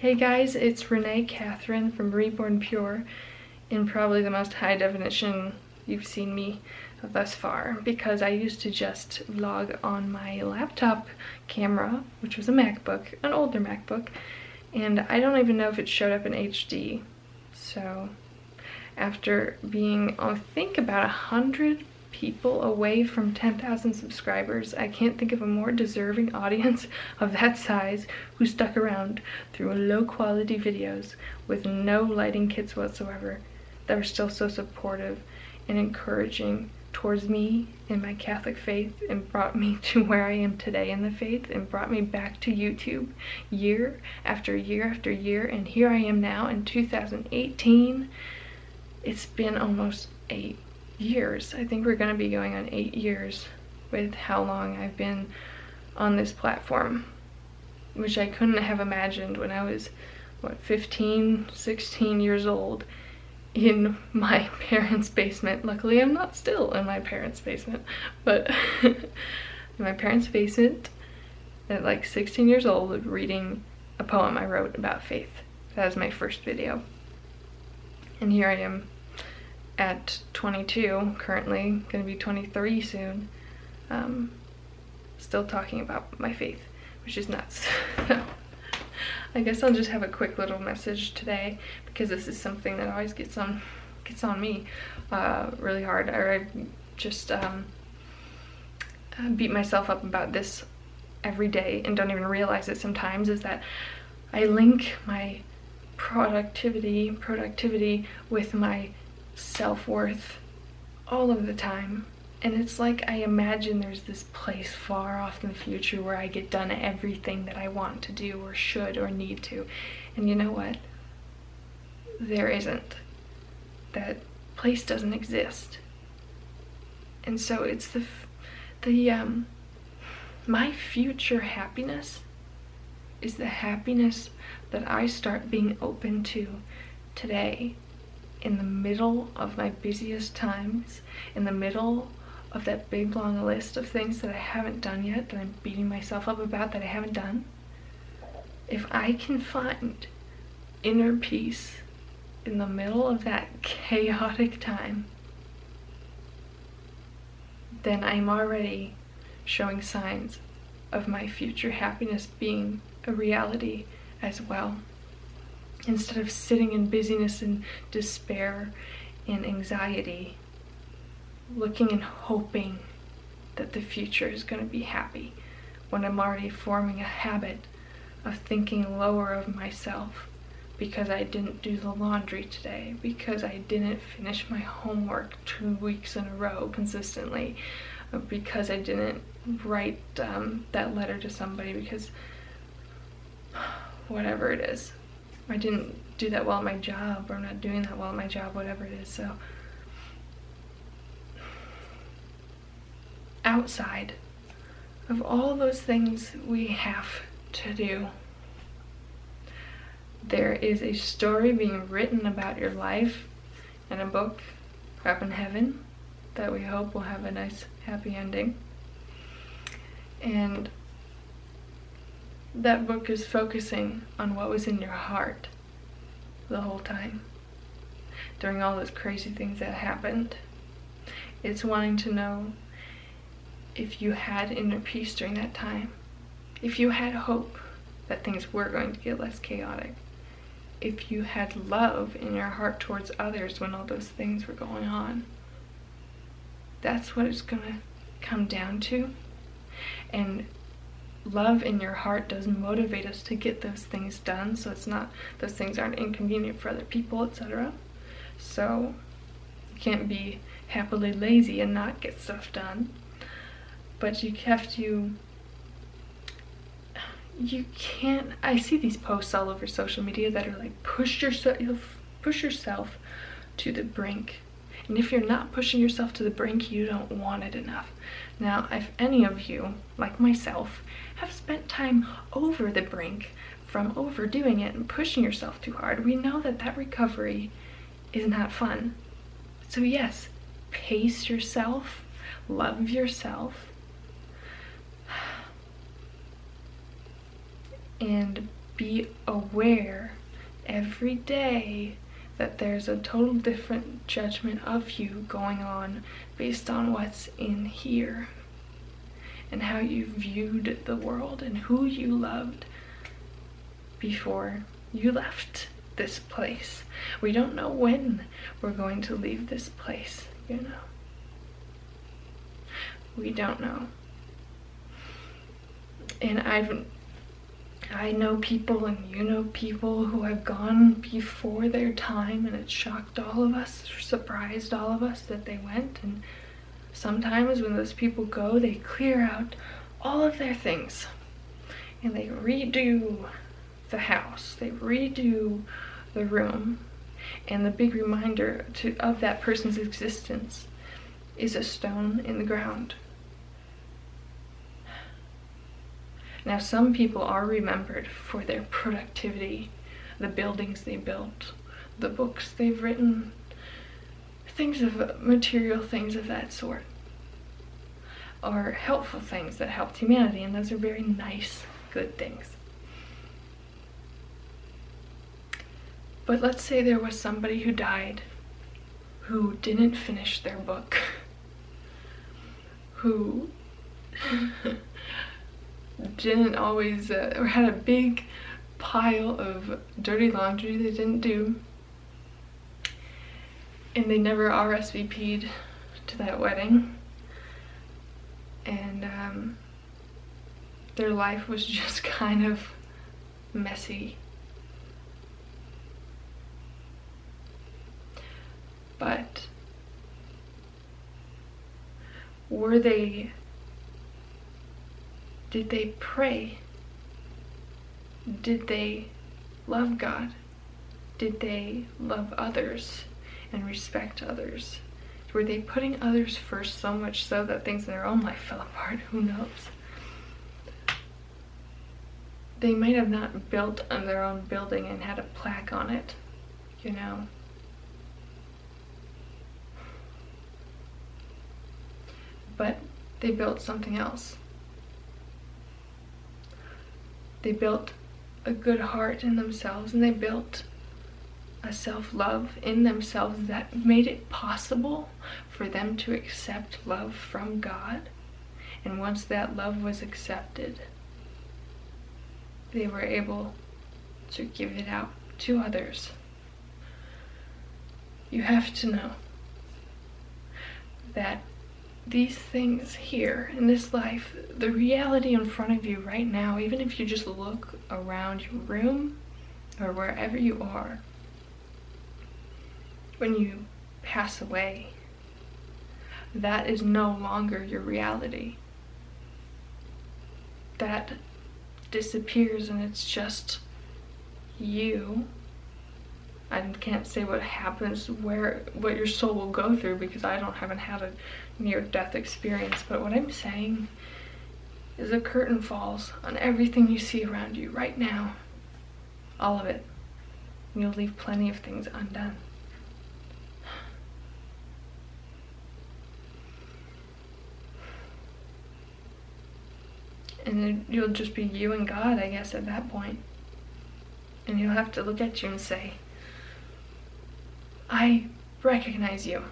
Hey guys, it's Renee Catherine from Reborn Pure, in probably the most high definition you've seen me thus far, because I used to just vlog on my laptop camera, which was a MacBook, an older MacBook, and I don't even know if it showed up in HD. So after being, I think, about 100 people away from 10,000 subscribers, I can't think of a more deserving audience of that size who stuck around through low quality videos with no lighting kits whatsoever, that were still so supportive and encouraging towards me in my Catholic faith, and brought me to where I am today in the faith, and brought me back to YouTube year after year after year. And here I am now in 2018. It's been almost 8 years. I think we're going to be going on 8 years with how long I've been on this platform, which I couldn't have imagined when I was, 15, 16 years old in my parents' basement. Luckily, I'm not still in my parents' basement, but in my parents' basement at like 16 years old, reading a poem I wrote about faith. That was my first video. And here I am at 22, currently, gonna be 23 soon, still talking about my faith, which is nuts. So I guess I'll just have a quick little message today, because this is something that always gets on me really hard. Or I just beat myself up about this every day and don't even realize it sometimes, is that I link my productivity with my self-worth all of the time. And it's like I imagine there's this place far off in the future where I get done everything that I want to do or should or need to. And you know what? There isn't. That place doesn't exist. And so it's my future happiness is the happiness that I start being open to today, in the middle of my busiest times, in the middle of that big long list of things that I haven't done yet, that I'm beating myself up about that I haven't done. If I can find inner peace in the middle of that chaotic time, then I'm already showing signs of my future happiness being a reality as well. Instead of sitting in busyness and despair and anxiety, looking and hoping that the future is going to be happy, when I'm already forming a habit of thinking lower of myself because I didn't do the laundry today, because I didn't finish my homework 2 weeks in a row consistently, because I didn't write that letter to somebody, because whatever it is. I didn't do that well at my job, or I'm not doing that well at my job, whatever it is. So outside of all those things we have to do, there is a story being written about your life in a book up in heaven that we hope will have a nice happy ending. And that book is focusing on what was in your heart the whole time during all those crazy things that happened. It's wanting to know if you had inner peace during that time, if you had hope that things were going to get less chaotic, if you had love in your heart towards others when all those things were going on. That's what it's gonna come down to. And love in your heart does motivate us to get those things done, so it's not, those things aren't inconvenient for other people, etc. So you can't be happily lazy and not get stuff done, but you have to, you can't, I see these posts all over social media that are like, push yourself to the brink. And if you're not pushing yourself to the brink, you don't want it enough. Now, if any of you, like myself, have spent time over the brink from overdoing it and pushing yourself too hard, we know that that recovery is not fun. So yes, pace yourself, love yourself, and be aware every day that there's a total different judgment of you going on based on what's in here and how you viewed the world and who you loved before you left this place. We don't know when we're going to leave this place, you know. We don't know. And I know people, and you know people who have gone before their time, and it shocked all of us, surprised all of us that they went. And sometimes when those people go, they clear out all of their things and they redo the house, they redo the room, and the big reminder of that person's existence is a stone in the ground. Now, some people are remembered for their productivity, the buildings they built, the books they've written, material things of that sort, or helpful things that helped humanity, and those are very nice, good things. But let's say there was somebody who died who didn't finish their book, who didn't always, or had a big pile of dirty laundry they didn't do, and they never RSVP'd to that wedding, and their life was just kind of messy. But did they pray? Did they love God? Did they love others and respect others? Were they putting others first so much so that things in their own life fell apart? Who knows? They might have not built on their own building and had a plaque on it, you know. But they built something else. They built a good heart in themselves, and they built a self-love in themselves that made it possible for them to accept love from God. And once that love was accepted, they were able to give it out to others. You have to know that these things here in this life, the reality in front of you right now, even if you just look around your room or wherever you are, when you pass away, that is no longer your reality. That disappears, and it's just you. I can't say what happens, what your soul will go through, because I haven't had a near-death experience, but what I'm saying is a curtain falls on everything you see around you right now. All of it. And you'll leave plenty of things undone. And then you'll just be you and God, I guess, at that point. And you'll have to look at you and say, I recognize you.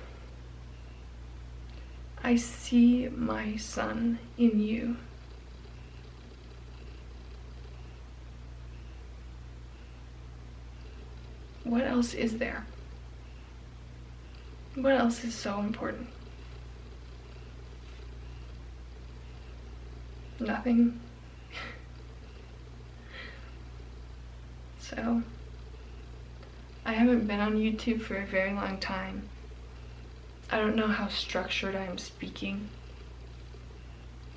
I see my son in you. What else is there? What else is so important? Nothing. So, I haven't been on YouTube for a very long time. I don't know how structured I am speaking.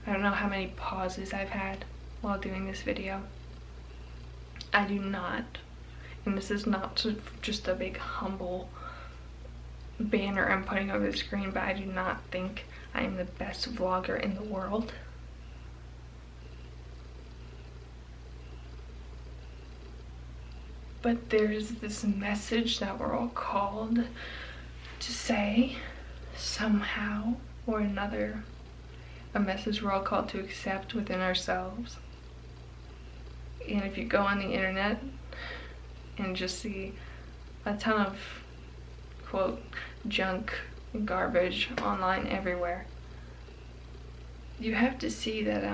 I don't know how many pauses I've had while doing this video. I do not, and this is not just a big humble banner I'm putting over the screen, but I do not think I am the best vlogger in the world. But there's this message that we're all called to say, somehow or another, a message we're all called to accept within ourselves, And if you go on the internet and just see a ton of, quote, junk and garbage online everywhere, you have to see that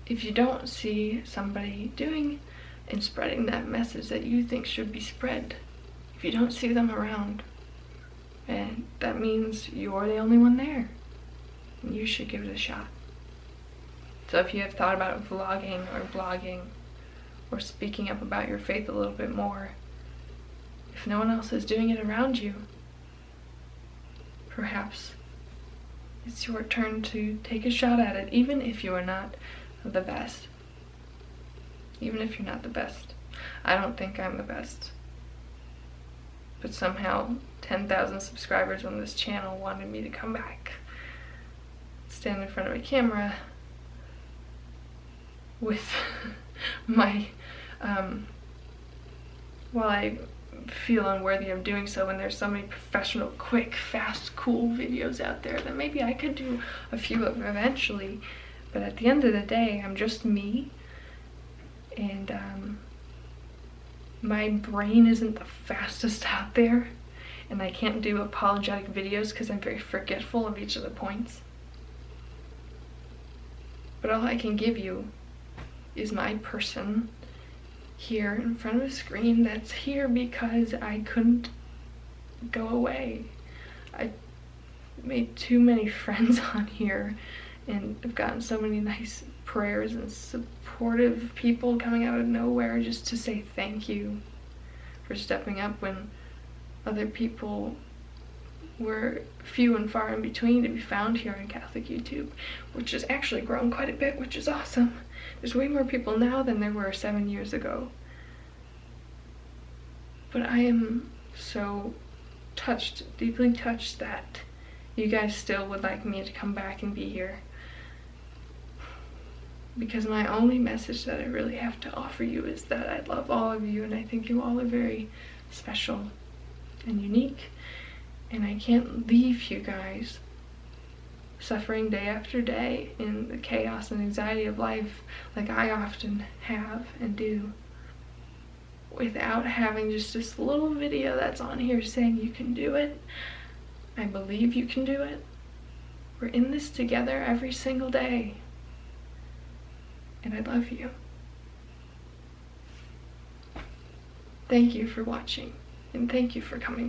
if you don't see somebody doing and spreading that message that you think should be spread, if you don't see them around, and that means you're the only one there, and you should give it a shot. So if you have thought about vlogging or blogging or speaking up about your faith a little bit more, if no one else is doing it around you, perhaps it's your turn to take a shot at it, even if you are not the best. Even if you're not the best. I don't think I'm the best. But somehow 10,000 subscribers on this channel wanted me to come back, stand in front of a camera with my, while I feel unworthy of doing so when there's so many professional, quick, fast, cool videos out there that maybe I could do a few of eventually. But at the end of the day, I'm just me, and my brain isn't the fastest out there, and I can't do apologetic videos because I'm very forgetful of each of the points. But all I can give you is my person here in front of a screen that's here because I couldn't go away. I made too many friends on here, and I've gotten so many nice prayers and supportive people coming out of nowhere just to say thank you for stepping up when other people were few and far in between to be found here on Catholic YouTube, which has actually grown quite a bit, which is awesome. There's way more people now than there were 7 years ago. But I am so touched, deeply touched, that you guys still would like me to come back and be here. Because my only message that I really have to offer you is that I love all of you, and I think you all are very special and unique. And I can't leave you guys suffering day after day in the chaos and anxiety of life like I often have and do, without having just this little video that's on here saying you can do it. I believe you can do it. We're in this together every single day. And I love you. Thank you for watching, and thank you for coming back.